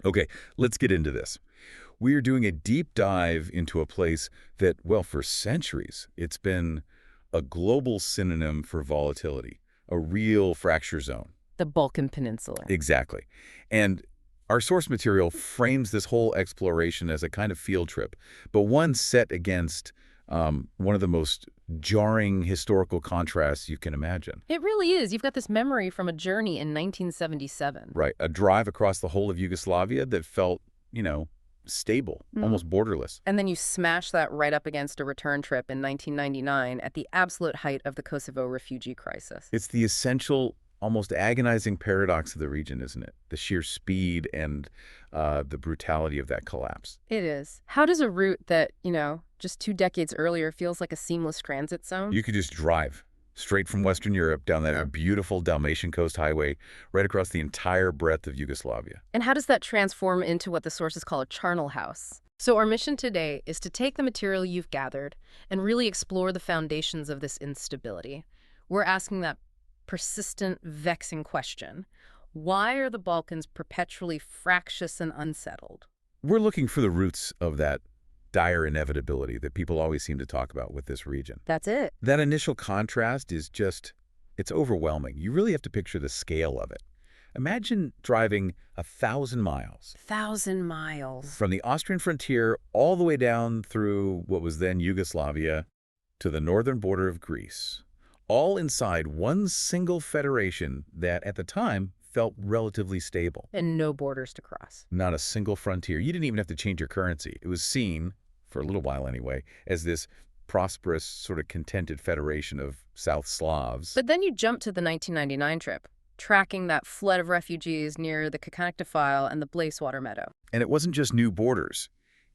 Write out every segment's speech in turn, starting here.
Okay, let's get into this. We are doing a deep dive into a place that, well, for centuries, it's been a global synonym for volatility, a real fracture zone. The Balkan Peninsula. Exactly. And our source material frames this whole exploration as a kind of field trip, but one set against one of the most jarring historical contrasts you can imagine. It really is. You've got this memory from a journey in 1977. Right, a drive across the whole of Yugoslavia that felt, stable, almost borderless. And then you smash that right up against a return trip in 1999 at the absolute height of the Kosovo refugee crisis. It's the essential, almost agonizing paradox of the region, isn't it? The sheer speed and the brutality of that collapse. It is. How does a route that, just 2 decades earlier feels like a seamless transit zone? You could just drive straight from Western Europe down that beautiful Dalmatian coast highway right across the entire breadth of Yugoslavia. And how does that transform into what the sources call a charnel house? So our mission today is to take the material you've gathered and really explore the foundations of this instability. We're asking that persistent, vexing question. Why are the Balkans perpetually fractious and unsettled? We're looking for the roots of that dire inevitability that people always seem to talk about with this region. That's it. That initial contrast is it's overwhelming. You really have to picture the scale of it. Imagine driving 1,000 miles. 1,000 miles. From the Austrian frontier all the way down through what was then Yugoslavia to the northern border of Greece, all inside one single federation that, at the time, felt relatively stable. And no borders to cross. Not a single frontier. You didn't even have to change your currency. It was seen, for a little while anyway, as this prosperous, sort of contented federation of South Slavs. But then you jump to the 1999 trip, tracking that flood of refugees near the Kakank Defile and the Blazewater Meadow. And it wasn't just new borders.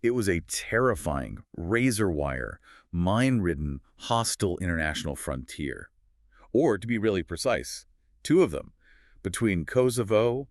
It was a terrifying, razor-wire, mine-ridden, hostile international frontier. Or, to be really precise, 2 of them, between Kosovo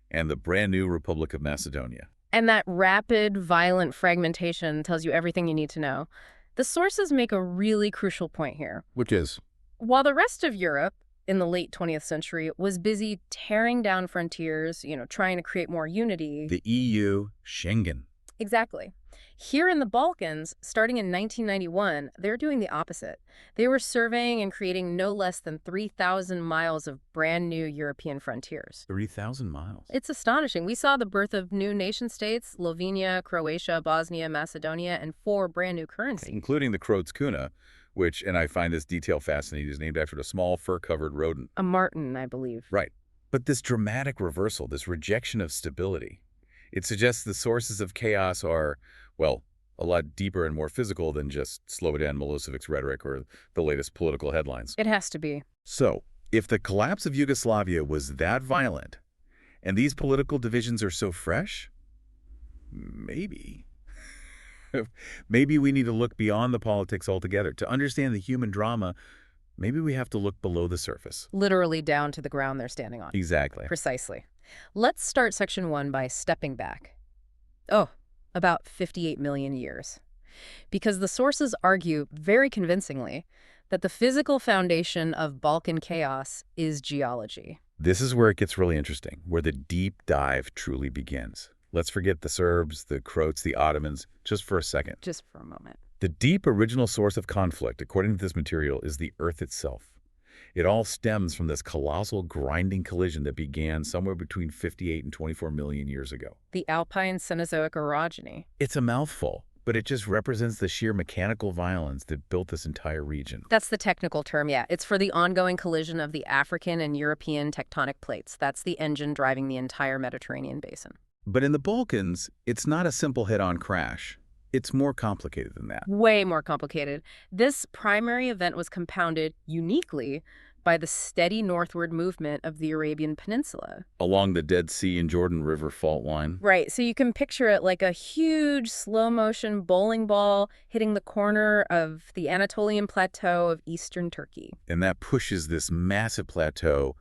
and the brand-new Republic of Macedonia. And that rapid, violent fragmentation tells you everything you need to know. The sources make a really crucial point here. Which is? While the rest of Europe in the late 20th century was busy tearing down frontiers, trying to create more unity. The EU, Schengen. Exactly. Here in the Balkans, starting in 1991, they're doing the opposite. They were surveying and creating no less than 3,000 miles of brand new European frontiers. 3,000 miles. It's astonishing. We saw the birth of new nation-states, Slovenia, Croatia, Bosnia, Macedonia, and 4 brand new currencies. Including the Croats kuna, which, and I find this detail fascinating, is named after a small fur-covered rodent. A marten, I believe. Right. But this dramatic reversal, this rejection of stability, it suggests the sources of chaos are, well, a lot deeper and more physical than just Slobodan Milosevic's rhetoric or the latest political headlines. It has to be. So, if the collapse of Yugoslavia was that violent, and these political divisions are so fresh, maybe we need to look beyond the politics altogether. To understand the human drama, maybe we have to look below the surface. Literally down to the ground they're standing on. Exactly. Precisely. Let's start section 1 by stepping back. About 58 million years. Because the sources argue very convincingly that the physical foundation of Balkan chaos is geology. This is where it gets really interesting, where the deep dive truly begins. Let's forget the Serbs, the Croats, the Ottomans, just for a second. Just for a moment. The deep original source of conflict, according to this material, is the Earth itself. It all stems from this colossal grinding collision that began somewhere between 58 and 24 million years ago. The Alpine Cenozoic orogeny. It's a mouthful, but it just represents the sheer mechanical violence that built this entire region. That's the technical term, yeah. It's for the ongoing collision of the African and European tectonic plates. That's the engine driving the entire Mediterranean basin. But in the Balkans, it's not a simple head-on crash. It's more complicated than that. Way more complicated. This primary event was compounded uniquely by the steady northward movement of the Arabian Peninsula. Along the Dead Sea and Jordan River fault line. Right, so you can picture it like a huge slow-motion bowling ball hitting the corner of the Anatolian plateau of eastern Turkey. And that pushes this massive plateau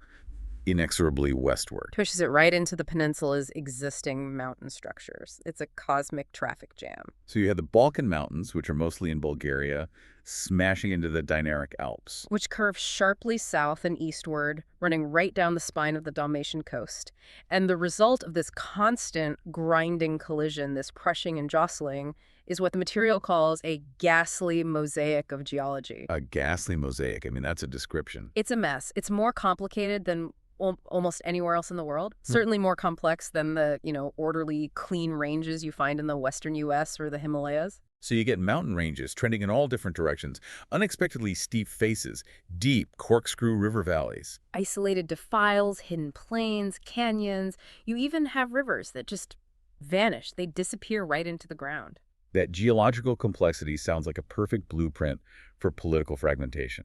inexorably westward. Pushes it right into the peninsula's existing mountain structures. It's a cosmic traffic jam. So you have the Balkan Mountains, which are mostly in Bulgaria, smashing into the Dinaric Alps. which curve sharply south and eastward, running right down the spine of the Dalmatian coast. And the result of this constant grinding collision, this crushing and jostling, is what the material calls a ghastly mosaic of geology. A ghastly mosaic. I mean, that's a description. It's a mess. It's more complicated than almost anywhere else in the world. Certainly more complex than the, orderly, clean ranges you find in the western U.S. or the Himalayas. So you get mountain ranges trending in all different directions, unexpectedly steep faces, deep corkscrew river valleys. Isolated defiles, hidden plains, canyons. You even have rivers that just vanish. They disappear right into the ground. That geological complexity sounds like a perfect blueprint for political fragmentation.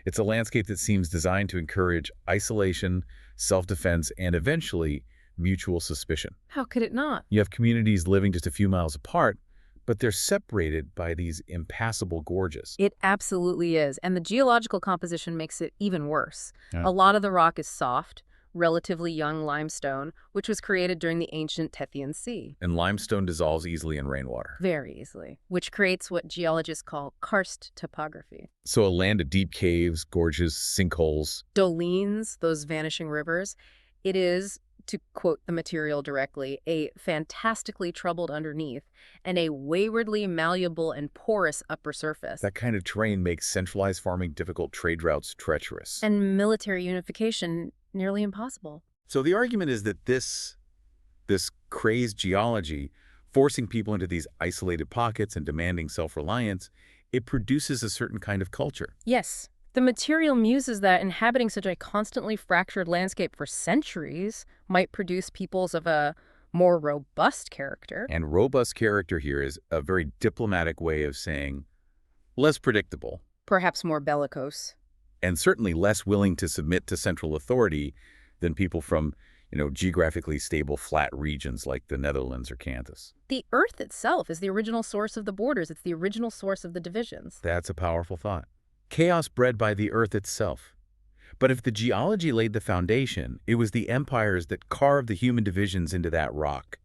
It's a landscape that seems designed to encourage isolation, self-defense, and eventually mutual suspicion. How could it not? You have communities living just a few miles apart, but they're separated by these impassable gorges. It absolutely is. And the geological composition makes it even worse. Yeah. A lot of the rock is soft, relatively young limestone, which was created during the ancient Tethyan Sea. And limestone dissolves easily in rainwater. Very easily, which creates what geologists call karst topography. So a land of deep caves, gorges, sinkholes. Dolines, those vanishing rivers, it is, to quote the material directly, a fantastically troubled underneath and a waywardly malleable and porous upper surface. That kind of terrain makes centralized farming difficult, trade routes treacherous. And military unification nearly impossible. So the argument is that this crazed geology, forcing people into these isolated pockets and demanding self-reliance, it produces a certain kind of culture. Yes. The material muses that inhabiting such a constantly fractured landscape for centuries might produce peoples of a more robust character. And robust character here is a very diplomatic way of saying less predictable. Perhaps more bellicose. And certainly less willing to submit to central authority than people from, geographically stable flat regions like the Netherlands or Kansas. The Earth itself is the original source of the borders. It's the original source of the divisions. That's a powerful thought. Chaos bred by the Earth itself. But if the geology laid the foundation, it was the empires that carved the human divisions into that rock.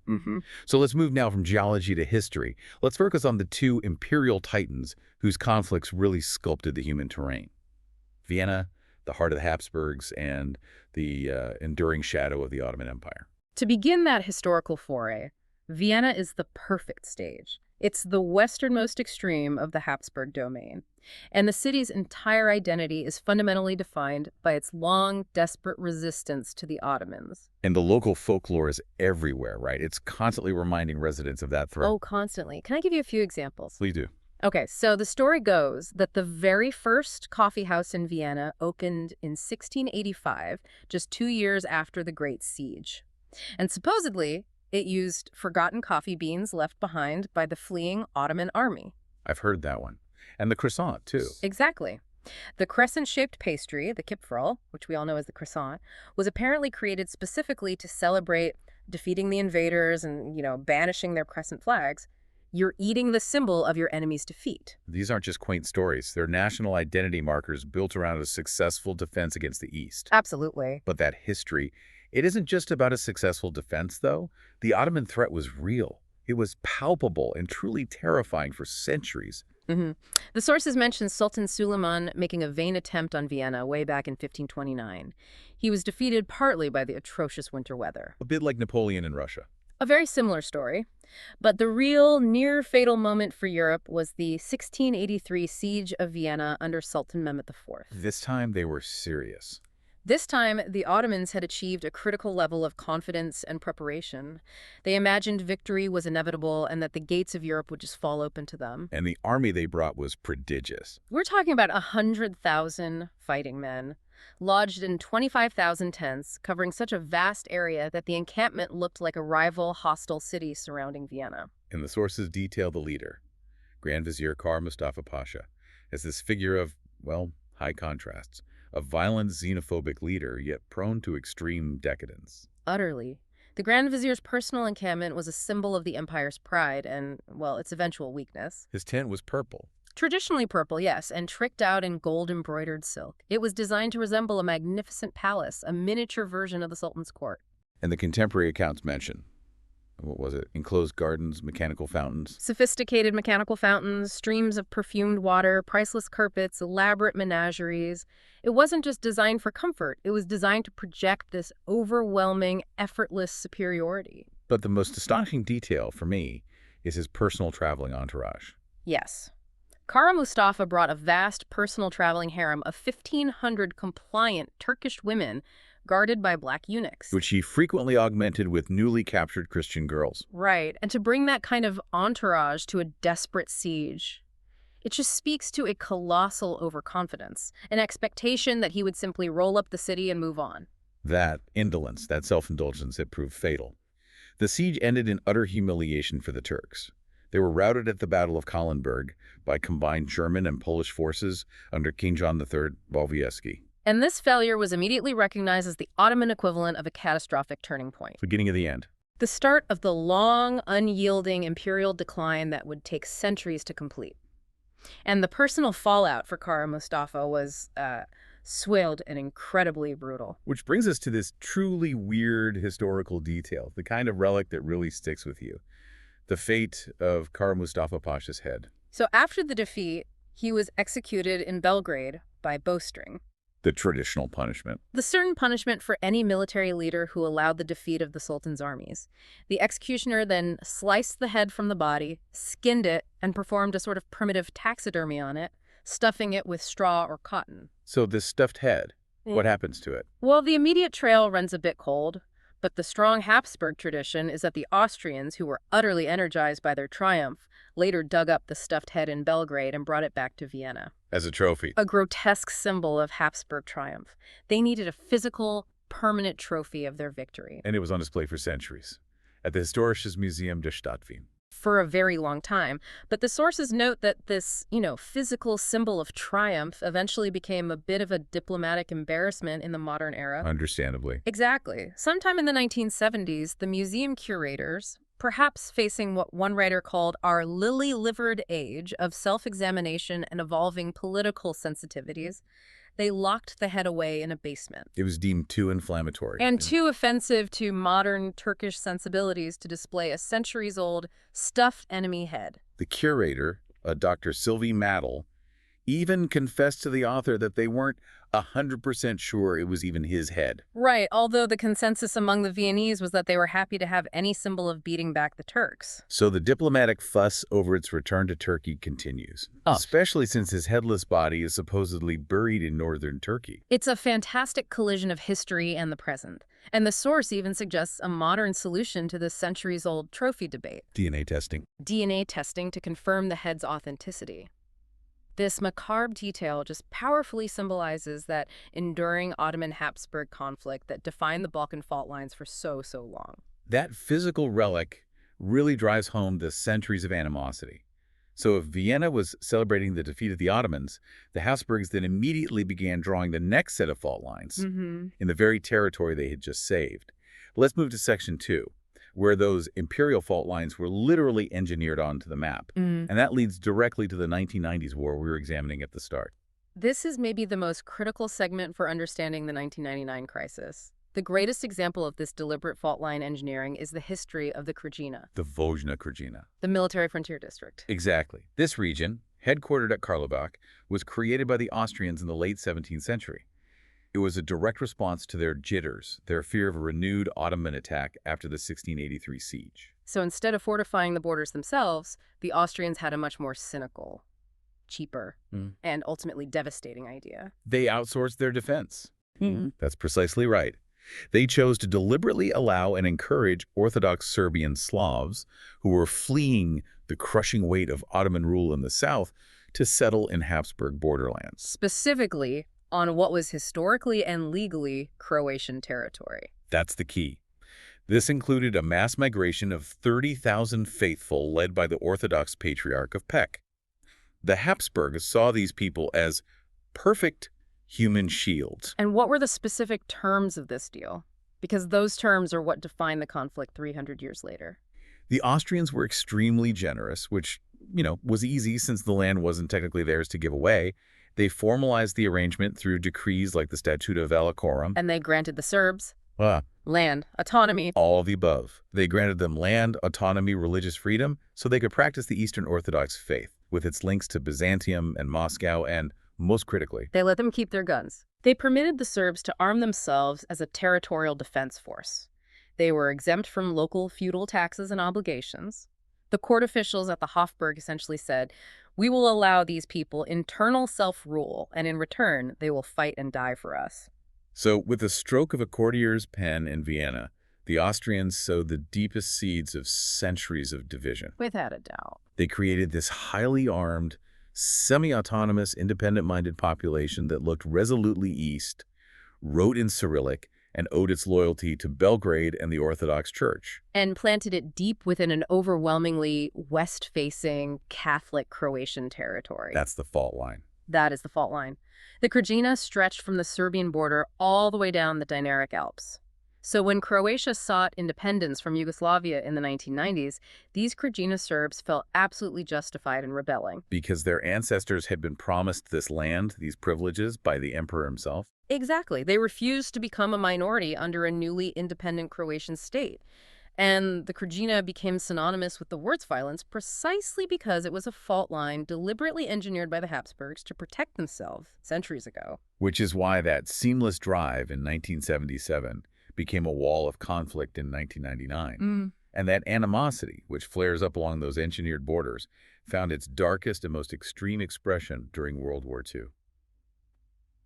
So let's move now from geology to history. Let's focus on the two imperial titans whose conflicts really sculpted the human terrain. Vienna, the heart of the Habsburgs, and the enduring shadow of the Ottoman Empire. To begin that historical foray, Vienna is the perfect stage. It's the westernmost extreme of the Habsburg domain, and the city's entire identity is fundamentally defined by its long, desperate resistance to the Ottomans. And the local folklore is everywhere, right? It's constantly reminding residents of that threat. Oh, constantly. Can I give you a few examples? Please do. Okay, so the story goes that the very first coffee house in Vienna opened in 1685, just 2 years after the Great Siege. And supposedly, it used forgotten coffee beans left behind by the fleeing Ottoman army. I've heard that one. And the croissant, too. Exactly. The crescent-shaped pastry, the kipferl, which we all know as the croissant, was apparently created specifically to celebrate defeating the invaders and, banishing their crescent flags. You're eating the symbol of your enemy's defeat. These aren't just quaint stories. They're national identity markers built around a successful defense against the East. Absolutely. But that history, it isn't just about a successful defense, though. The Ottoman threat was real. It was palpable and truly terrifying for centuries. The sources mention Sultan Suleiman making a vain attempt on Vienna way back in 1529. He was defeated partly by the atrocious winter weather. A bit like Napoleon in Russia. A very similar story. But the real near-fatal moment for Europe was the 1683 siege of Vienna under Sultan Mehmed IV. This time they were serious. This time, the Ottomans had achieved a critical level of confidence and preparation. They imagined victory was inevitable and that the gates of Europe would just fall open to them. And the army they brought was prodigious. We're talking about 100,000 fighting men, lodged in 25,000 tents, covering such a vast area that the encampment looked like a rival hostile city surrounding Vienna. And the sources detail the leader, Grand Vizier Kar Mustafa Pasha, as this figure of, high contrasts. A violent, xenophobic leader, yet prone to extreme decadence. Utterly. The Grand Vizier's personal encampment was a symbol of the empire's pride and, its eventual weakness. His tent was purple. Traditionally purple, yes, and tricked out in gold-embroidered silk. It was designed to resemble a magnificent palace, a miniature version of the Sultan's court. And the contemporary accounts mention, what was it? Enclosed gardens, mechanical fountains. Sophisticated mechanical fountains, streams of perfumed water, priceless carpets, elaborate menageries. It wasn't just designed for comfort. It was designed to project this overwhelming, effortless superiority. But the most astonishing detail for me is his personal traveling entourage. Yes. Kara Mustafa brought a vast personal traveling harem of 1,500 compliant Turkish women guarded by black eunuchs. Which he frequently augmented with newly captured Christian girls. Right, and to bring that kind of entourage to a desperate siege, it just speaks to a colossal overconfidence, an expectation that he would simply roll up the city and move on. That indolence, that self-indulgence, it proved fatal. The siege ended in utter humiliation for the Turks. They were routed at the Battle of Kahlenberg by combined German and Polish forces under King John III Bolesław. And this failure was immediately recognized as the Ottoman equivalent of a catastrophic turning point. Beginning of the end. The start of the long, unyielding imperial decline that would take centuries to complete. And the personal fallout for Kara Mustafa was swelled and incredibly brutal. Which brings us to this truly weird historical detail, the kind of relic that really sticks with you. The fate of Kara Mustafa Pasha's head. So after the defeat, he was executed in Belgrade by bowstring. The traditional punishment. The certain punishment for any military leader who allowed the defeat of the Sultan's armies. The executioner then sliced the head from the body, skinned it, and performed a sort of primitive taxidermy on it, stuffing it with straw or cotton. So this stuffed head, what happens to it? Well, the immediate trail runs a bit cold, but the strong Habsburg tradition is that the Austrians, who were utterly energized by their triumph, later dug up the stuffed head in Belgrade and brought it back to Vienna. As a trophy. A grotesque symbol of Habsburg triumph. They needed a physical, permanent trophy of their victory. And it was on display for centuries at the Historisches Museum der Stadt Wien. For a very long time. But the sources note that this, physical symbol of triumph eventually became a bit of a diplomatic embarrassment in the modern era. Understandably. Exactly. Sometime in the 1970s, the museum curators, perhaps facing what one writer called our lily-livered age of self-examination and evolving political sensitivities, they locked the head away in a basement. It was deemed too inflammatory. And too offensive to modern Turkish sensibilities to display a centuries-old stuffed enemy head. The curator, Dr. Sylvie Maddel, even confessed to the author that they weren't 100% sure it was even his head. Right, although the consensus among the Viennese was that they were happy to have any symbol of beating back the Turks. So the diplomatic fuss over its return to Turkey continues, especially since his headless body is supposedly buried in northern Turkey. It's a fantastic collision of history and the present. And the source even suggests a modern solution to this centuries-old trophy debate. DNA testing. DNA testing to confirm the head's authenticity. This macabre detail just powerfully symbolizes that enduring Ottoman-Habsburg conflict that defined the Balkan fault lines for so long. That physical relic really drives home the centuries of animosity. So if Vienna was celebrating the defeat of the Ottomans, the Habsburgs then immediately began drawing the next set of fault lines in the very territory they had just saved. Let's move to Section 2. Where those imperial fault lines were literally engineered onto the map. And that leads directly to the 1990s war we were examining at the start. This is maybe the most critical segment for understanding the 1999 crisis. The greatest example of this deliberate fault line engineering is the history of the Krajina. The Vojna Krajina. The military frontier district. Exactly. This region, headquartered at Karlovac, was created by the Austrians in the late 17th century. It was a direct response to their jitters, their fear of a renewed Ottoman attack after the 1683 siege. So instead of fortifying the borders themselves, the Austrians had a much more cynical, cheaper, and ultimately devastating idea. They outsourced their defense. That's precisely right. They chose to deliberately allow and encourage Orthodox Serbian Slavs who were fleeing the crushing weight of Ottoman rule in the south to settle in Habsburg borderlands. Specifically, on what was historically and legally Croatian territory. That's the key. This included a mass migration of 30,000 faithful led by the Orthodox Patriarch of Pec. The Habsburgs saw these people as perfect human shields. And what were the specific terms of this deal? Because those terms are what defined the conflict 300 years later. The Austrians were extremely generous, which, was easy since the land wasn't technically theirs to give away. They formalized the arrangement through decrees like the Statute of Valachorum. And they granted the Serbs Land, autonomy. All of the above. They granted them land, autonomy, religious freedom, so they could practice the Eastern Orthodox faith, with its links to Byzantium and Moscow, and, most critically, They let them keep their guns. They permitted the Serbs to arm themselves as a territorial defense force. They were exempt from local feudal taxes and obligations. The court officials at the Hofburg essentially said, "We will allow these people internal self-rule, and in return, they will fight and die for us." So, with the stroke of a courtier's pen in Vienna, the Austrians sowed the deepest seeds of centuries of division. Without a doubt. They created this highly armed, semi-autonomous, independent-minded population that looked resolutely east, wrote in Cyrillic, and owed its loyalty to Belgrade and the Orthodox Church. And planted it deep within an overwhelmingly west-facing Catholic Croatian territory. That's the fault line. That is the fault line. The Krajina stretched from the Serbian border all the way down the Dinaric Alps. So when Croatia sought independence from Yugoslavia in the 1990s, these Krajina Serbs felt absolutely justified in rebelling. Because their ancestors had been promised this land, these privileges, by the emperor himself. Exactly. They refused to become a minority under a newly independent Croatian state. And the Krajina became synonymous with the word's violence precisely because it was a fault line deliberately engineered by the Habsburgs to protect themselves centuries ago. Which is why that seamless drive in 1977 became a wall of conflict in 1999. And that animosity, which flares up along those engineered borders, found its darkest and most extreme expression during World War II.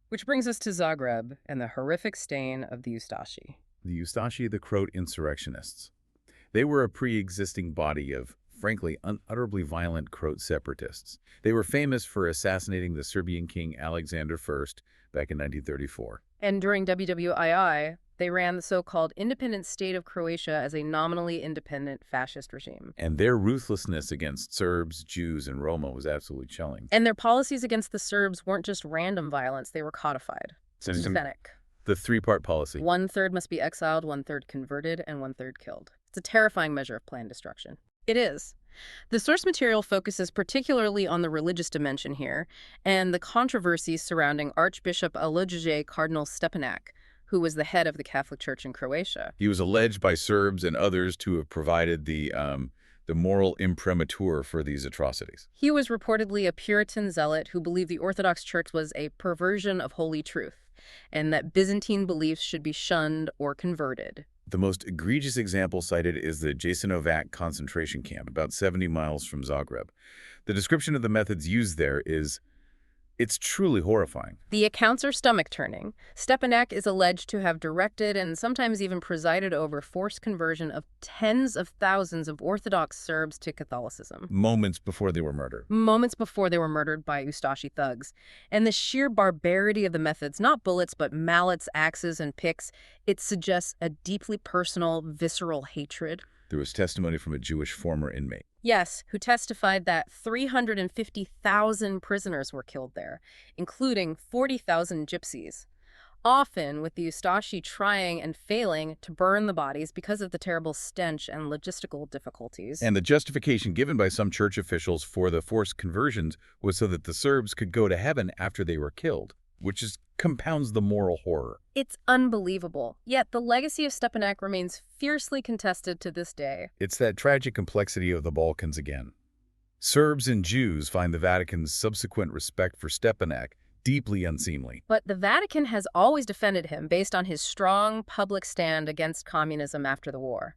Which brings us to Zagreb and the horrific stain of the Ustashi. The Ustashi, the Croat insurrectionists. They were a pre-existing body of, frankly, unutterably violent Croat separatists. They were famous for assassinating the Serbian king Alexander I back in 1934. And during WWII, they ran the so-called independent state of Croatia as a nominally independent fascist regime. And their ruthlessness against Serbs, Jews, and Roma was absolutely chilling. And their policies against the Serbs weren't just random violence, they were codified. Systemic. The three-part policy. 1/3 must be exiled, 1/3 converted, and 1/3 killed. It's a terrifying measure of planned destruction. It is. The source material focuses particularly on the religious dimension here, and the controversies surrounding Archbishop Alojije Cardinal Stepanak, who was the head of the Catholic Church in Croatia. He was alleged by Serbs and others to have provided the moral imprimatur for these atrocities. He was reportedly a Puritan zealot who believed the Orthodox Church was a perversion of holy truth, and that Byzantine beliefs should be shunned or converted. The most egregious example cited is the Jasenovac concentration camp, about 70 miles from Zagreb. The description of the methods used there it's truly horrifying. The accounts are stomach-turning. Stepanak is alleged to have directed and sometimes even presided over forced conversion of tens of thousands of Orthodox Serbs to Catholicism. Moments before they were murdered. Moments before they were murdered by Ustashi thugs. And the sheer barbarity of the methods, not bullets, but mallets, axes, and picks, it suggests a deeply personal, visceral hatred. There was testimony from a Jewish former inmate. Yes, who testified that 350,000 prisoners were killed there, including 40,000 gypsies, often with the Ustashi trying and failing to burn the bodies because of the terrible stench and logistical difficulties. And the justification given by some church officials for the forced conversions was so that the Serbs could go to heaven after they were killed, which compounds the moral horror. It's unbelievable. Yet the legacy of Stepanak remains fiercely contested to this day. It's that tragic complexity of the Balkans again. Serbs and Jews find the Vatican's subsequent respect for Stepanak deeply unseemly. But the Vatican has always defended him based on his strong public stand against communism after the war.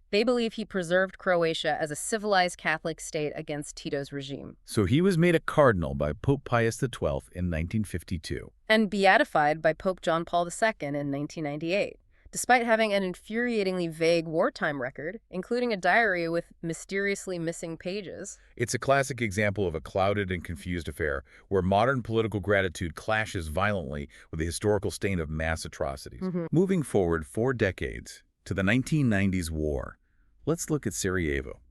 They believe he preserved Croatia as a civilized Catholic state against Tito's regime. So he was made a cardinal by Pope Pius XII in 1952. And beatified by Pope John Paul II in 1998, despite having an infuriatingly vague wartime record, including a diary with mysteriously missing pages. It's a classic example of a clouded and confused affair where modern political gratitude clashes violently with the historical stain of mass atrocities. Moving forward 4 decades to the 1990s war, let's look at Sarajevo,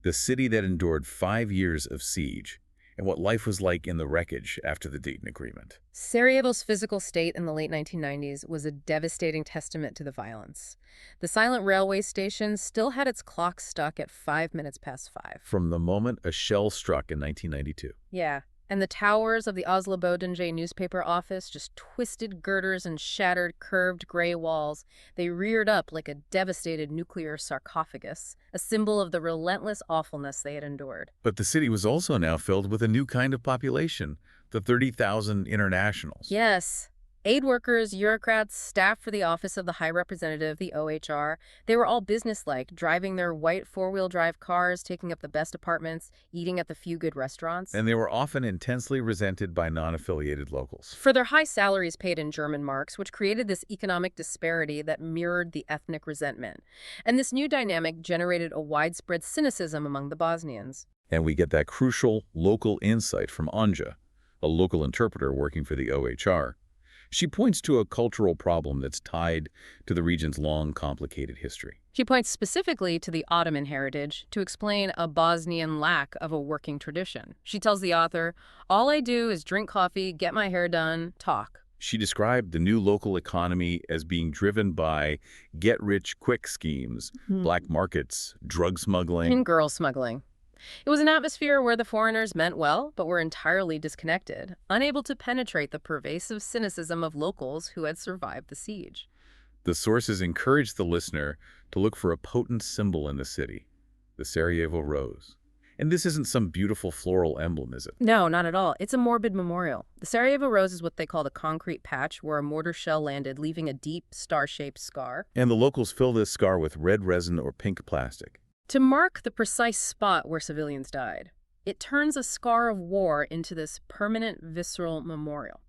the city that endured 5 years of siege, and what life was like in the wreckage after the Dayton Agreement. Sarajevo's physical state in the late 1990s was a devastating testament to the violence. The silent railway station still had its clock stuck at 5 minutes past 5. From the moment a shell struck in 1992. Yeah, And the towers of the Oslo Bodø newspaper office, just twisted girders and shattered, curved gray walls, they reared up like a devastated nuclear sarcophagus, a symbol of the relentless awfulness they had endured. But the city was also now filled with a new kind of population, the 30,000 internationals. Yes. Aid workers, bureaucrats, staff for the Office of the High Representative, the OHR, they were all businesslike, driving their white four-wheel drive cars, taking up the best apartments, eating at the few good restaurants. And they were often intensely resented by non-affiliated locals. For their high salaries paid in German marks, which created this economic disparity that mirrored the ethnic resentment. And this new dynamic generated a widespread cynicism among the Bosnians. And we get that crucial local insight from Anja, a local interpreter working for the OHR. She points to a cultural problem that's tied to the region's long, complicated history. She points specifically to the Ottoman heritage to explain a Bosnian lack of a working tradition. She tells the author, "All I do is drink coffee, get my hair done, talk." She described the new local economy as being driven by get-rich-quick schemes, black markets, drug smuggling, And girl smuggling. It was an atmosphere where the foreigners meant well, but were entirely disconnected, unable to penetrate the pervasive cynicism of locals who had survived the siege. The sources encouraged the listener to look for a potent symbol in the city, the Sarajevo rose. And this isn't some beautiful floral emblem, is it? No, not at all. It's a morbid memorial. The Sarajevo rose is what they call the concrete patch where a mortar shell landed, leaving a deep, star-shaped scar. And the locals fill this scar with red resin or pink plastic to mark the precise spot where civilians died. It turns a scar of war into this permanent visceral memorial.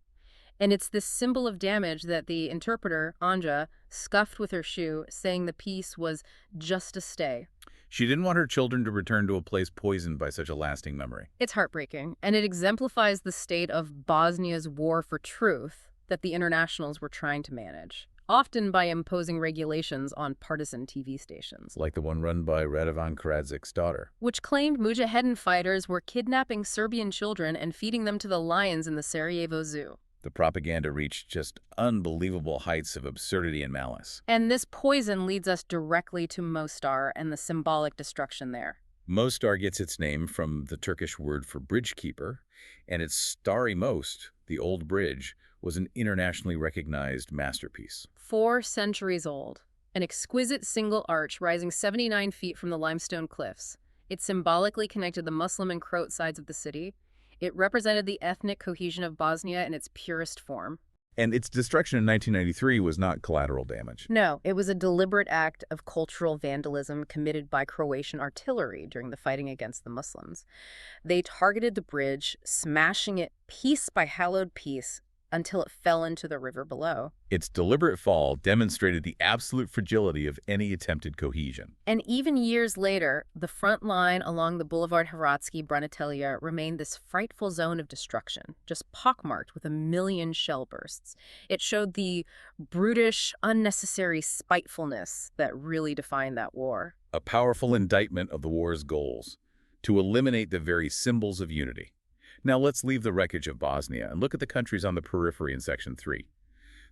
And it's this symbol of damage that the interpreter, Anja, scuffed with her shoe, saying the piece was just a stay. She didn't want her children to return to a place poisoned by such a lasting memory. It's heartbreaking, and it exemplifies the state of Bosnia's war for truth that the internationals were trying to manage, often by imposing regulations on partisan TV stations. Like the one run by Radovan Karadzic's daughter. Which claimed Mujahedin fighters were kidnapping Serbian children and feeding them to the lions in the Sarajevo Zoo. The propaganda reached just unbelievable heights of absurdity and malice. And this poison leads us directly to Mostar and the symbolic destruction there. Mostar gets its name from the Turkish word for bridge keeper, and its starry most, the old bridge, was an internationally recognized masterpiece. 4 centuries old, an exquisite single arch rising 79 feet from the limestone cliffs. It symbolically connected the Muslim and Croat sides of the city. It represented the ethnic cohesion of Bosnia in its purest form. And its destruction in 1993 was not collateral damage. No, it was a deliberate act of cultural vandalism committed by Croatian artillery during the fighting against the Muslims. They targeted the bridge, smashing it piece by hallowed piece until it fell into the river below. Its deliberate fall demonstrated the absolute fragility of any attempted cohesion. And even years later, the front line along the Boulevard Hrvatski-Branitelja remained this frightful zone of destruction, just pockmarked with 1 million shell bursts. It showed the brutish, unnecessary spitefulness that really defined that war. A powerful indictment of the war's goals, to eliminate the very symbols of unity. Now let's leave the wreckage of Bosnia and look at the countries on the periphery in Section 3.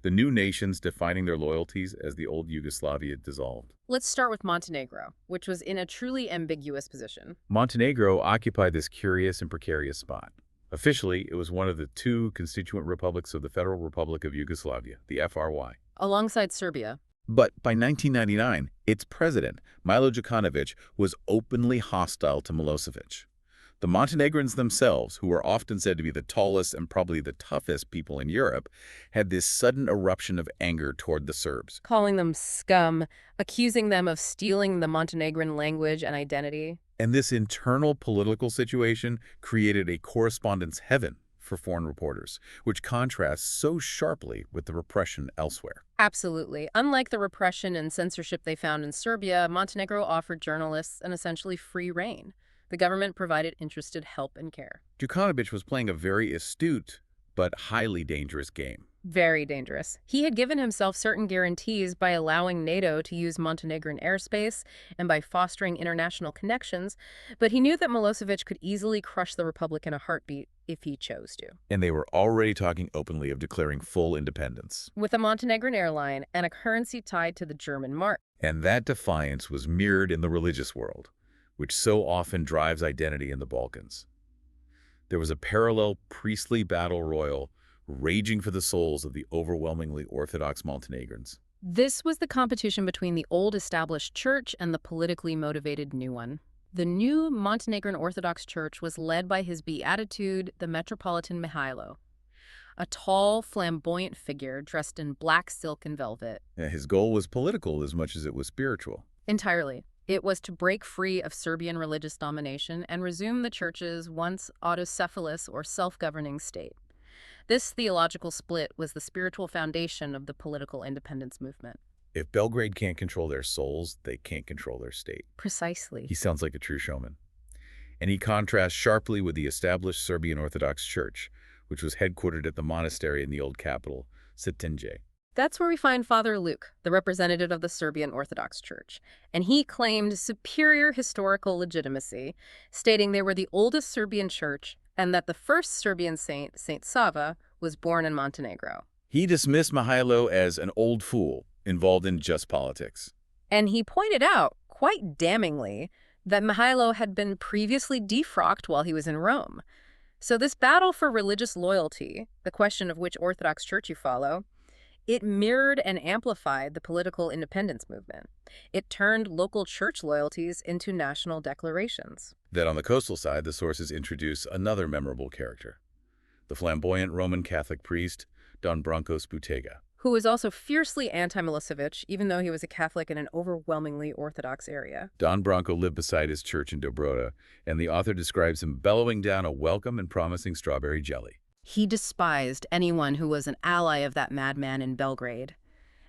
The new nations defining their loyalties as the old Yugoslavia dissolved. Let's start with Montenegro, which was in a truly ambiguous position. Montenegro occupied this curious and precarious spot. Officially, it was one of the 2 constituent republics of the Federal Republic of Yugoslavia, the FRY. Alongside Serbia. But by 1999, its president, Milo Đukanović, was openly hostile to Milosevic. The Montenegrins themselves, who were often said to be the tallest and probably the toughest people in Europe, had this sudden eruption of anger toward the Serbs. Calling them scum, accusing them of stealing the Montenegrin language and identity. And this internal political situation created a correspondence heaven for foreign reporters, which contrasts so sharply with the repression elsewhere. Absolutely. Unlike the repression and censorship they found in Serbia, Montenegro offered journalists an essentially free rein. The government provided interested help and care. Đukanović was playing a very astute but highly dangerous game. Very dangerous. He had given himself certain guarantees by allowing NATO to use Montenegrin airspace and by fostering international connections, but he knew that Milosevic could easily crush the republic in a heartbeat if he chose to. And they were already talking openly of declaring full independence. With a Montenegrin airline and a currency tied to the German mark. And that defiance was mirrored in the religious world, which so often drives identity in the Balkans. There was a parallel priestly battle royal raging for the souls of the overwhelmingly Orthodox Montenegrins. This was the competition between the old established church and the politically motivated new one. The new Montenegrin Orthodox Church was led by his beatitude, the Metropolitan Mihailo, a tall, flamboyant figure dressed in black silk and velvet. Yeah, his goal was political as much as it was spiritual. Entirely. It was to break free of Serbian religious domination and resume the church's once autocephalous or self-governing state. This theological split was the spiritual foundation of the political independence movement. If Belgrade can't control their souls, they can't control their state. Precisely. He sounds like a true showman. And he contrasts sharply with the established Serbian Orthodox Church, which was headquartered at the monastery in the old capital, Cetinje. That's where we find Father Luke, the representative of the Serbian Orthodox Church, and he claimed superior historical legitimacy, stating they were the oldest Serbian church and that the first Serbian saint, Saint Sava, was born in Montenegro. He dismissed Mihailo as an old fool involved in just politics. And he pointed out, quite damningly, that Mihailo had been previously defrocked while he was in Rome. So this battle for religious loyalty, the question of which Orthodox church you follow, it mirrored and amplified the political independence movement. It turned local church loyalties into national declarations. That on the coastal side, the sources introduce another memorable character, the flamboyant Roman Catholic priest, Don Branko Sputega, who was also fiercely anti-Milosevic, even though he was a Catholic in an overwhelmingly Orthodox area. Don Branko lived beside his church in Dobrota, and the author describes him bellowing down a welcome and promising strawberry jelly. He despised anyone who was an ally of that madman in Belgrade,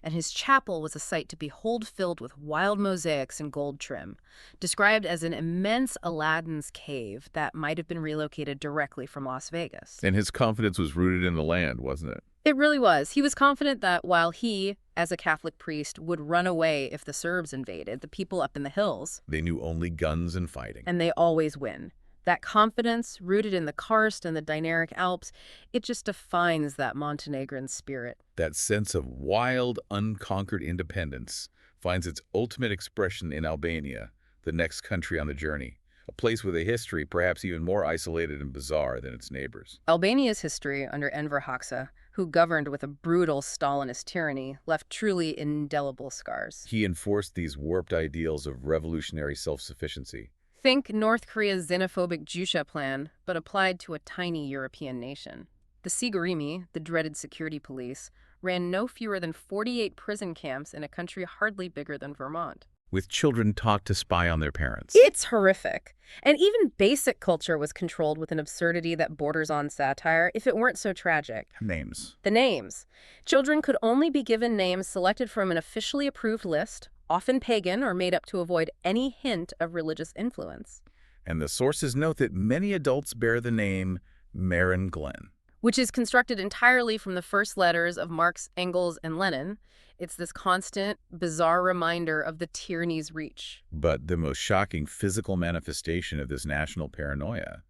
and his chapel was a sight to behold filled with wild mosaics and gold trim, described as an immense Aladdin's cave that might have been relocated directly from Las Vegas. And his confidence was rooted in the land, wasn't it? It really was. He was confident that while he, as a Catholic priest, would run away if the Serbs invaded, the people up in the hills, They knew only guns and fighting. and they always win. That confidence, rooted in the karst and the Dinaric Alps, it just defines that Montenegrin spirit. That sense of wild, unconquered independence finds its ultimate expression in Albania, the next country on the journey, a place with a history perhaps even more isolated and bizarre than its neighbors. Albania's history under Enver Hoxha, who governed with a brutal Stalinist tyranny, left truly indelible scars. He enforced these warped ideals of revolutionary self-sufficiency. Think North Korea's xenophobic Jusha plan, but applied to a tiny European nation. The Sigurimi, the dreaded security police, ran no fewer than 48 prison camps in a country hardly bigger than Vermont. With children taught to spy on their parents. It's horrific. And even basic culture was controlled with an absurdity that borders on satire, if it weren't so tragic. Names. The names. Children could only be given names selected from an officially approved list, often pagan or made up to avoid any hint of religious influence. And the sources note that many adults bear the name Marin Glen. Which is constructed entirely from the first letters of Marx, Engels, and Lenin. It's this constant, bizarre reminder of the tyranny's reach. But the most shocking physical manifestation of this national paranoia,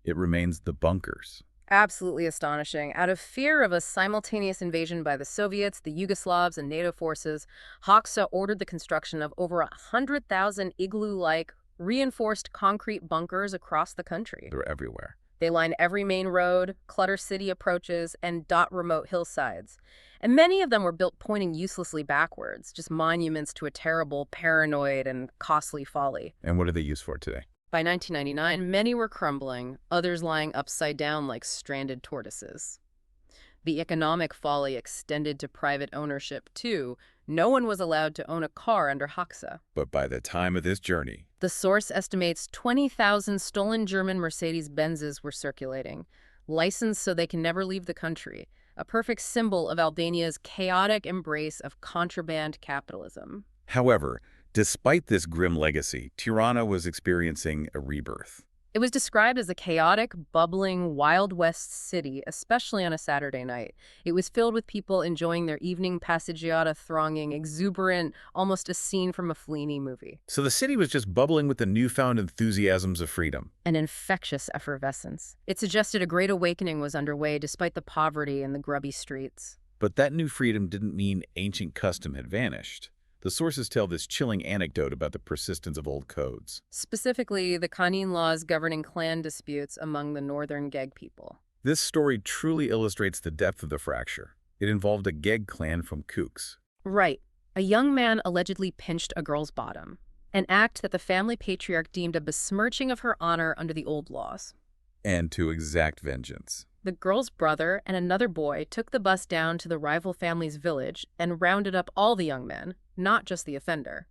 it remains the bunkers. Absolutely astonishing. Out of fear of a simultaneous invasion by the Soviets, the Yugoslavs, and NATO forces, Hoxha ordered the construction of over 100,000 igloo-like, reinforced concrete bunkers across the country. They're everywhere. They line every main road, clutter city approaches, and dot remote hillsides. And many of them were built pointing uselessly backwards, just monuments to a terrible, paranoid, and costly folly. And what are they used for today? By 1999, many were crumbling, others lying upside down like stranded tortoises. The economic folly extended to private ownership, too. No one was allowed to own a car under Hoxha. But by the time of this journey, The source estimates 20,000 stolen German Mercedes-Benzes were circulating, licensed so they can never leave the country, a perfect symbol of Albania's chaotic embrace of contraband capitalism. however, despite this grim legacy, Tirana was experiencing a rebirth. It was described as a chaotic, bubbling, Wild West city, especially on a Saturday night. It was filled with people enjoying their evening passeggiata, thronging, exuberant, almost a scene from a Fellini movie. So the city was just bubbling with the newfound enthusiasms of freedom. An infectious effervescence. It suggested a great awakening was underway despite the poverty and the grubby streets. But that new freedom didn't mean ancient custom had vanished. The sources tell this chilling anecdote about the persistence of old codes. Specifically, the Kanin laws governing clan disputes among the northern Geg people. This story truly illustrates the depth of the fracture. It involved a Geg clan from Kooks. Right. A young man allegedly pinched a girl's bottom, an act that the family patriarch deemed a besmirching of her honor under the old laws. And to exact vengeance. The girl's brother and another boy took the bus down to the rival family's village and rounded up all the young men, not just the offender.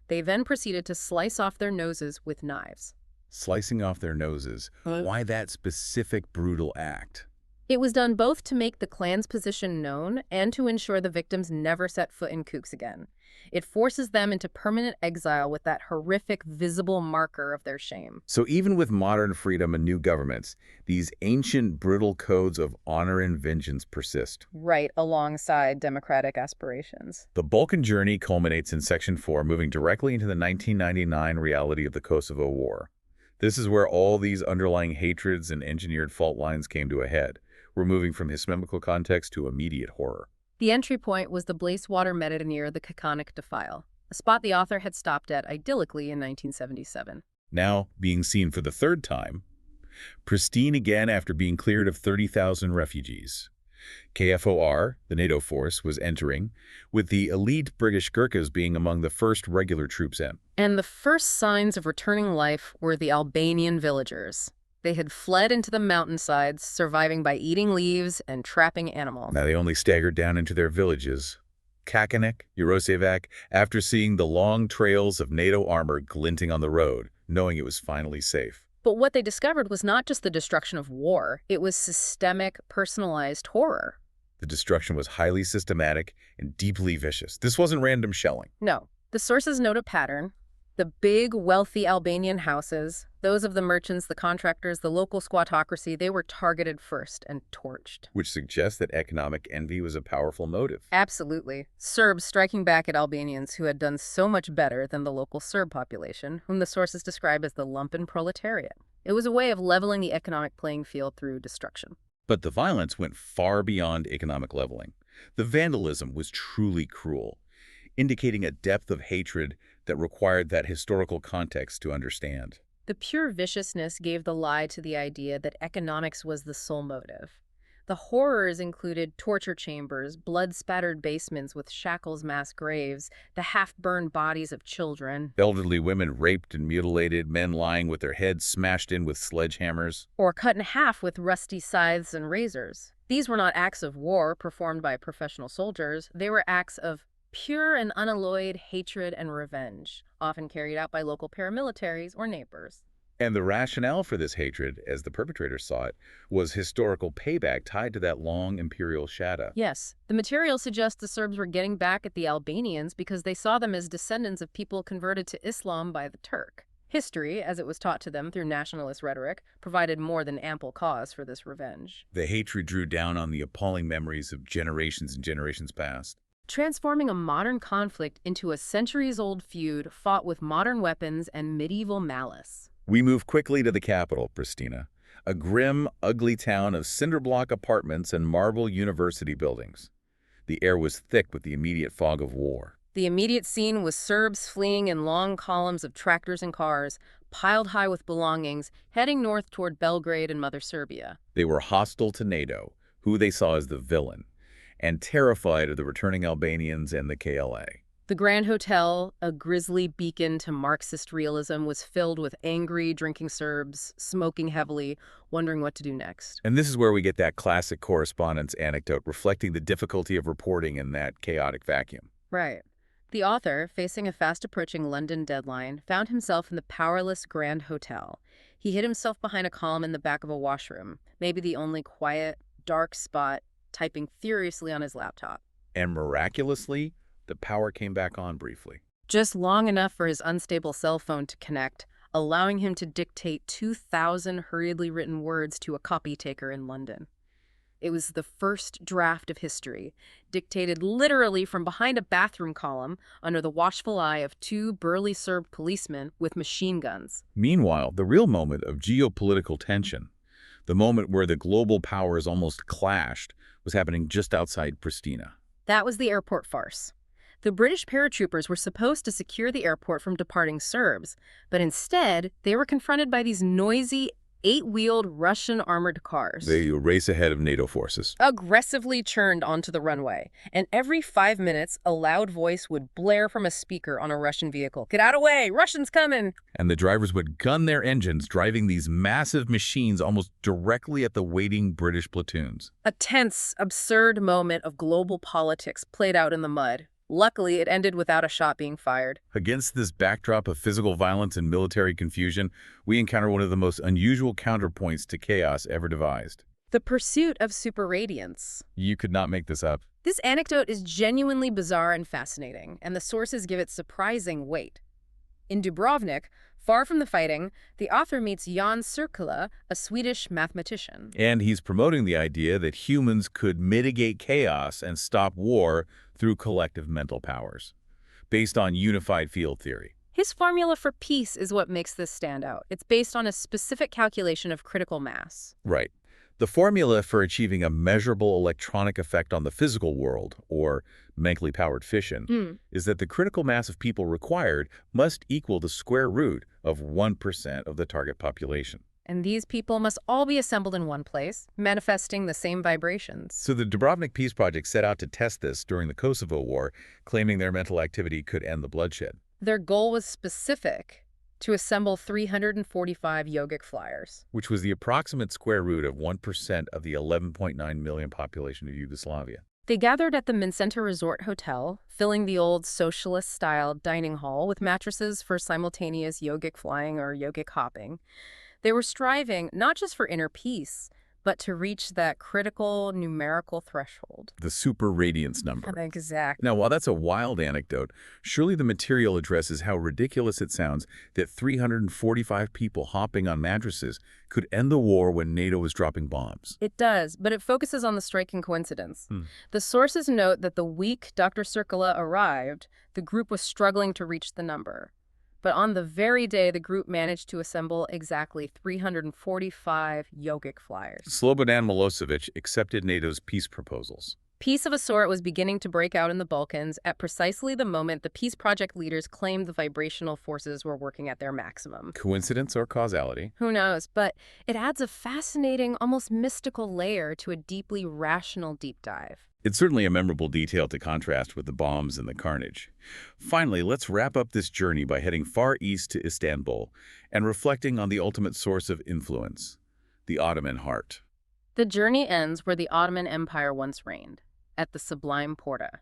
They then proceeded to slice off their noses with knives. Slicing off their noses. Why that specific brutal act? It was done both to make the clan's position known and to ensure the victims never set foot in Kooks again. It forces them into permanent exile with that horrific, visible marker of their shame. So even with modern freedom and new governments, these ancient, brutal codes of honor and vengeance persist. Right alongside democratic aspirations. The Balkan journey culminates in Section 4, moving directly into the 1999 reality of the Kosovo War. This is where all these underlying hatreds and engineered fault lines came to a head. We're moving from historical context to immediate horror. The entry point was the Blacewater Meadow near the Kekonic Defile, a spot the author had stopped at idyllically in 1977. Now, being seen for the third time, pristine again after being cleared of 30,000 refugees. KFOR, the NATO force, was entering, with the elite British Gurkhas being among the first regular troops in. And the first signs of returning life were the Albanian villagers. They had fled into the mountainsides, surviving by eating leaves and trapping animals. Now they only staggered down into their villages, Kacanik, Jerosevac, after seeing the long trails of NATO armor glinting on the road, knowing it was finally safe. But what they discovered was not just the destruction of war, it was systemic, personalized horror. The destruction was highly systematic and deeply vicious. This wasn't random shelling. No. The sources note a pattern. The big, wealthy Albanian houses, those of the merchants, the contractors, the local squattocracy, they were targeted first and torched. Which suggests that economic envy was a powerful motive. Absolutely. Serbs striking back at Albanians who had done so much better than the local Serb population, whom the sources describe as the lumpen proletariat. It was a way of leveling the economic playing field through destruction. But the violence went far beyond economic leveling. The vandalism was truly cruel, indicating a depth of hatred that required that historical context to understand. The pure viciousness gave the lie to the idea that economics was the sole motive. The horrors included torture chambers, blood-spattered basements with shackles mass graves, the half-burned bodies of children. Elderly women raped and mutilated, men lying with their heads smashed in with sledgehammers. Or cut in half with rusty scythes and razors. These were not acts of war performed by professional soldiers. They were acts of pure and unalloyed hatred and revenge, often carried out by local paramilitaries or neighbors. And the rationale for this hatred, as the perpetrators saw it, was historical payback tied to that long imperial shadow. Yes, the material suggests the Serbs were getting back at the Albanians because they saw them as descendants of people converted to Islam by the Turk. History, as it was taught to them through nationalist rhetoric, provided more than ample cause for this revenge. The hatred drew down on the appalling memories of generations and generations past, transforming a modern conflict into a centuries-old feud fought with modern weapons and medieval malice. We move quickly to the capital, Pristina, a grim, ugly town of cinder-block apartments and marble university buildings. The air was thick with the immediate fog of war. The immediate scene was Serbs fleeing in long columns of tractors and cars, piled high with belongings, heading north toward Belgrade and Mother Serbia. They were hostile to NATO, who they saw as the villain, and terrified of the returning Albanians and the KLA. The Grand Hotel, a grisly beacon to Marxist realism, was filled with angry, drinking Serbs, smoking heavily, wondering what to do next. And this is where we get that classic correspondence anecdote reflecting the difficulty of reporting in that chaotic vacuum. Right. The author, facing a fast-approaching London deadline, found himself in the powerless Grand Hotel. He hid himself behind a column in the back of a washroom, maybe the only quiet, dark spot, typing furiously on his laptop. And miraculously, the power came back on briefly. Just long enough for his unstable cell phone to connect, allowing him to dictate 2,000 hurriedly written words to a copy taker in London. It was the first draft of history, dictated literally from behind a bathroom column under the watchful eye of two burly Serb policemen with machine guns. Meanwhile, the real moment of geopolitical tension, the moment where the global powers almost clashed, was happening just outside Pristina. That was the airport farce. The British paratroopers were supposed to secure the airport from departing Serbs, but instead, they were confronted by these noisy, eight-wheeled Russian armored cars. They race ahead of NATO forces. Aggressively churned onto the runway, and every 5 minutes, a loud voice would blare from a speaker on a Russian vehicle. "Get out of the way! Russians coming!" And the drivers would gun their engines, driving these massive machines almost directly at the waiting British platoons. A tense, absurd moment of global politics played out in the mud. Luckily, it ended without a shot being fired. Against this backdrop of physical violence and military confusion, we encounter one of the most unusual counterpoints to chaos ever devised. The pursuit of superradiance. You could not make this up. This anecdote is genuinely bizarre and fascinating, and the sources give it surprising weight. In Dubrovnik, far from the fighting, the author meets Jan Cirkula, a Swedish mathematician. And he's promoting the idea that humans could mitigate chaos and stop war through collective mental powers, based on unified field theory. His formula for peace is what makes this stand out. It's based on a specific calculation of critical mass. Right. The formula for achieving a measurable electronic effect on the physical world, or mentally powered fission, is that the critical mass of people required must equal the square root of 1% of the target population. And these people must all be assembled in one place, manifesting the same vibrations. So the Dubrovnik Peace Project set out to test this during the Kosovo War, claiming their mental activity could end the bloodshed. Their goal was specific: to assemble 345 yogic flyers, which was the approximate square root of 1% of the 11.9 million population of Yugoslavia. They gathered at the Mincenta Resort Hotel, filling the old socialist-style dining hall with mattresses for simultaneous yogic flying or yogic hopping. They were striving not just for inner peace, but to reach that critical numerical threshold. The super radiance number. Exactly. Now, while that's a wild anecdote, surely the material addresses how ridiculous it sounds that 345 people hopping on mattresses could end the war when NATO was dropping bombs. It does, but it focuses on the striking coincidence. The sources note that the week Dr. Cirkula arrived, the group was struggling to reach the number. But on the very day, the group managed to assemble exactly 345 yogic flyers. Slobodan Milosevic accepted NATO's peace proposals. Peace of a sort was beginning to break out in the Balkans at precisely the moment the peace project leaders claimed the vibrational forces were working at their maximum. Coincidence or causality? Who knows, but it adds a fascinating, almost mystical layer to a deeply rational deep dive. It's certainly a memorable detail to contrast with the bombs and the carnage. Finally, let's wrap up this journey by heading far east to Istanbul and reflecting on the ultimate source of influence, the Ottoman heart. The journey ends where the Ottoman Empire once reigned, at the Sublime Porta.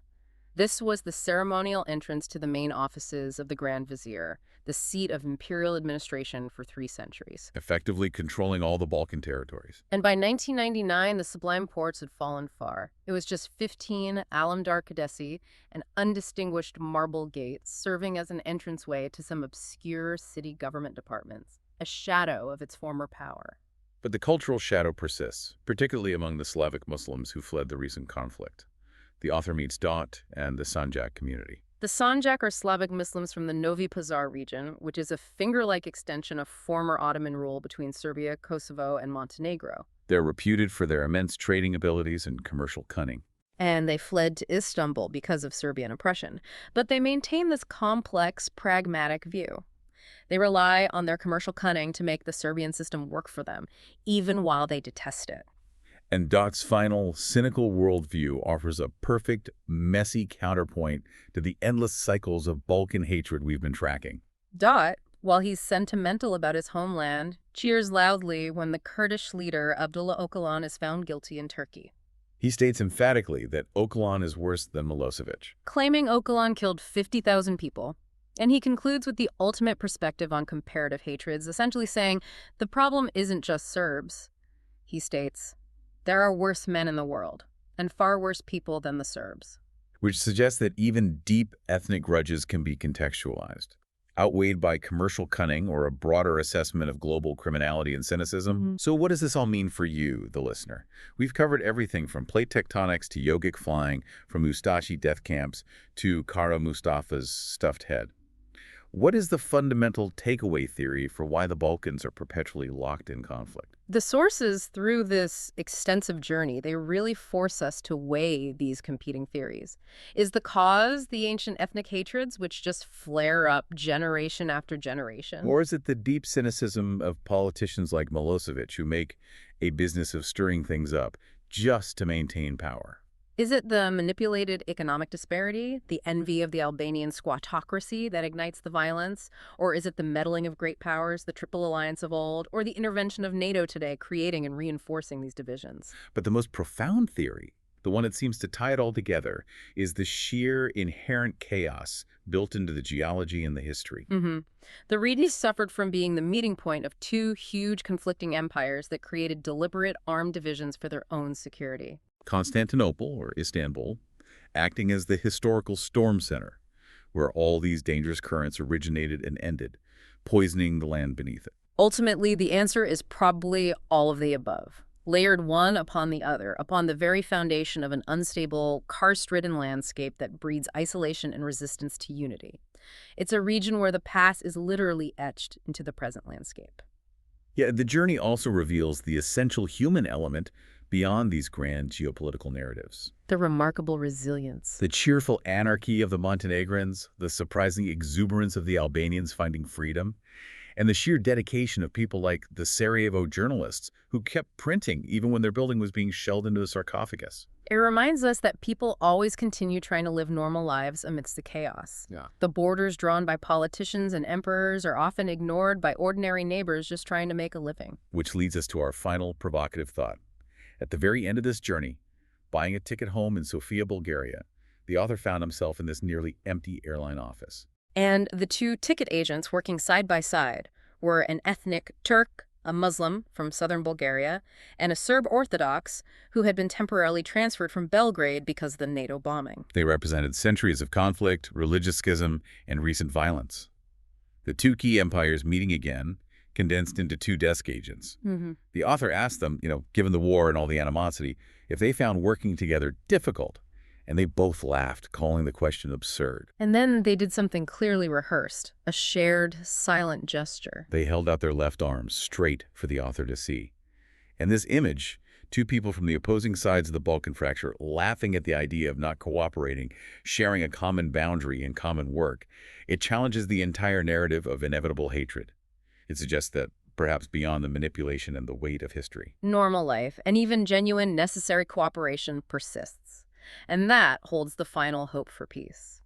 This was the ceremonial entrance to the main offices of the Grand Vizier, the seat of imperial administration for 3 centuries. Effectively controlling all the Balkan territories. And by 1999, the Sublime Ports had fallen far. It was just 15 Alamdar Caddesi and undistinguished marble gates serving as an entranceway to some obscure city government departments, a shadow of its former power. But the cultural shadow persists, particularly among the Slavic Muslims who fled the recent conflict. The author meets Dot and the Sanjak community. The Sanjak are Slavic Muslims from the Novi Pazar region, which is a finger-like extension of former Ottoman rule between Serbia, Kosovo, and Montenegro. They're reputed for their immense trading abilities and commercial cunning. And they fled to Istanbul because of Serbian oppression. But they maintain this complex, pragmatic view. They rely on their commercial cunning to make the Serbian system work for them, even while they detest it. And Dot's final, cynical worldview offers a perfect, messy counterpoint to the endless cycles of Balkan hatred we've been tracking. Dot, while he's sentimental about his homeland, cheers loudly when the Kurdish leader Abdullah Öcalan is found guilty in Turkey. He states emphatically that Öcalan is worse than Milosevic, claiming Öcalan killed 50,000 people. And he concludes with the ultimate perspective on comparative hatreds, essentially saying the problem isn't just Serbs. He states, there are worse men in the world, and far worse people than the Serbs. Which suggests that even deep ethnic grudges can be contextualized, outweighed by commercial cunning or a broader assessment of global criminality and cynicism. So what does this all mean for you, the listener? We've covered everything from plate tectonics to yogic flying, from Ustashi death camps to Kara Mustafa's stuffed head. What is the fundamental takeaway theory for why the Balkans are perpetually locked in conflict? The sources through this extensive journey, they really force us to weigh these competing theories. Is the cause the ancient ethnic hatreds which just flare up generation after generation? Or is it the deep cynicism of politicians like Milosevic who make a business of stirring things up just to maintain power? Is it the manipulated economic disparity, the envy of the Albanian squattocracy that ignites the violence? Or is it the meddling of great powers, the Triple Alliance of old, or the intervention of NATO today creating and reinforcing these divisions? But the most profound theory, the one that seems to tie it all together, is the sheer inherent chaos built into the geology and the history. The region suffered from being the meeting point of two huge conflicting empires that created deliberate armed divisions for their own security. Constantinople, or Istanbul, acting as the historical storm center, where all these dangerous currents originated and ended, poisoning the land beneath it. Ultimately, the answer is probably all of the above, layered one upon the other, upon the very foundation of an unstable, karst-ridden landscape that breeds isolation and resistance to unity. It's a region where the past is literally etched into the present landscape. Yeah, the journey also reveals the essential human element beyond these grand geopolitical narratives. The remarkable resilience. The cheerful anarchy of the Montenegrins, the surprising exuberance of the Albanians finding freedom, and the sheer dedication of people like the Sarajevo journalists who kept printing even when their building was being shelled into a sarcophagus. It reminds us that people always continue trying to live normal lives amidst the chaos. Yeah. The borders drawn by politicians and emperors are often ignored by ordinary neighbors just trying to make a living. Which leads us to our final provocative thought. At the very end of this journey, buying a ticket home in Sofia, Bulgaria, the author found himself in this nearly empty airline office. And the two ticket agents working side by side were an ethnic Turk, a Muslim from southern Bulgaria, and a Serb Orthodox who had been temporarily transferred from Belgrade because of the NATO bombing. They represented centuries of conflict, religious schism, and recent violence. The two key empires meeting again, condensed into two desk agents. The author asked them, given the war and all the animosity, if they found working together difficult. And they both laughed, calling the question absurd. And then they did something clearly rehearsed, a shared, silent gesture. They held out their left arms straight for the author to see. And this image, two people from the opposing sides of the Balkan fracture laughing at the idea of not cooperating, sharing a common boundary and common work, it challenges the entire narrative of inevitable hatred. It suggests that, perhaps beyond the manipulation and the weight of history, normal life, and even genuine, necessary cooperation persists. And that holds the final hope for peace.